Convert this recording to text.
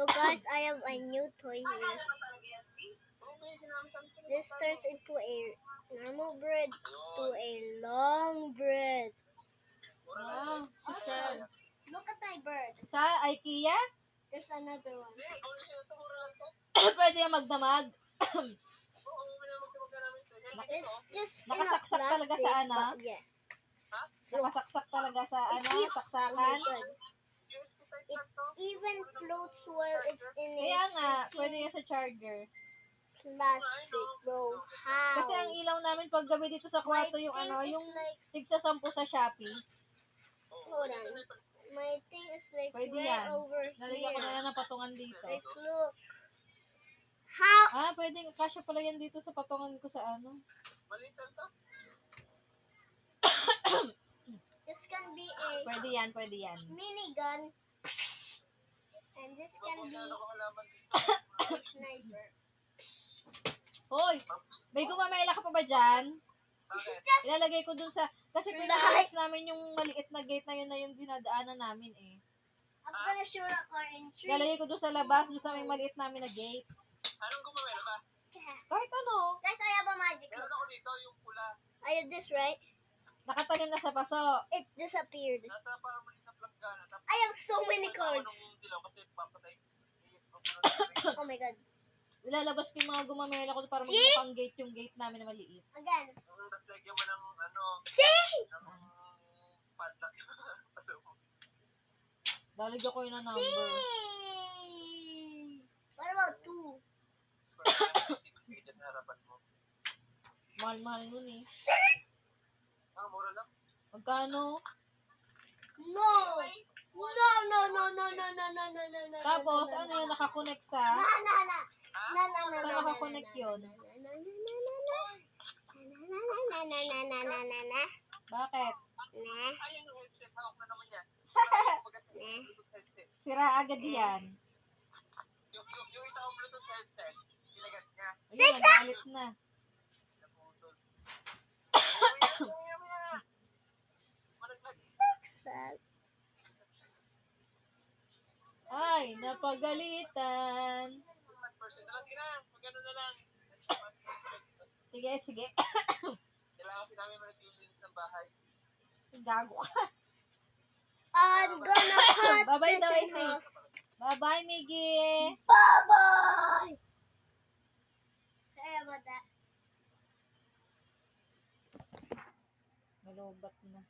guys, I have a new toy here. This turns into a normal bread to a long bread. Wow, Also, look at my bird. sa IKEA? There's another one. Pwede yung magdamag. It's just Nakasaksak in a talaga sa plastic, ano? but yeah. Nakasaksak talaga sa Oh my saksakan. God. It even floats while it's in a Kaya nga, pwede freaking yan sa charger. plastic, bro. How? Kasi ang ilaw namin pag gabi dito sa kwarto yung thing ano, is yung like, tigsa 10 sa Shopee. hold on. My thing is like Pwede right yan. over Lalagyan ko na here. yan ng patungan dito. Like, look. How? Ah, pwede. Kasya pala yan dito sa patungan ko sa ano. This can be a Pwede yan, pwede yan. minigun. And this can be a sniper. Hoy! May gumamela ka pa ba dyan? This is just Ilalagay ko dun sa... Kasi pinaayos namin yung maliit na gate na yung dinadaanan namin eh. I'm gonna shoot a car in 3. Ilalagay ko dun sa labas, dun sa may maliit namin na gate. Anong gumamela ba? Kahit ano. Guys, I have a magic Meron look. ako dito, yung pula. I have this, right? Nakatanim na sa paso. It disappeared. Nasa parang maliit na planggana. Tapos, I have so many cards. nung dilaw kasi papatay. Oh my god. Ilalabas ko yung mga gumamela ko para See? magmukhang gate yung gate namin na maliit. Again. Tapos lagyan mo ng ano, See? ng padlock. Paso. Lalagyan ko yun ng number. See? What about 2? Square na harapan mo. Mahal-mahal nun eh. Mura lang. Magkano? No! No, no, no, no, no, no, no, no, no, no. Tapos, ano yun, nakakonect sa... Na, na, na. Na, na, na, Saan na, nakakonect yun? na, na, na, na, na, na, na, na, na, na, na, na. Bakit? Na. Ayun yung headset. Hawak na naman yan. Bluetooth headset. Sira agad yan. Yung isang Bluetooth headset, ginagat niya. Ayun, galit na. Naputol. Sad. Ay, napagalitan. Sige na, magano na lang. Sige, sige. Kailangan kasi namin maglilinis ng bahay. Gago ka. I'm gonna cut Bye-bye this daw, in Isi. half. Bye-bye, Miggy. Bye-bye! Sorry about that. Nalubat na.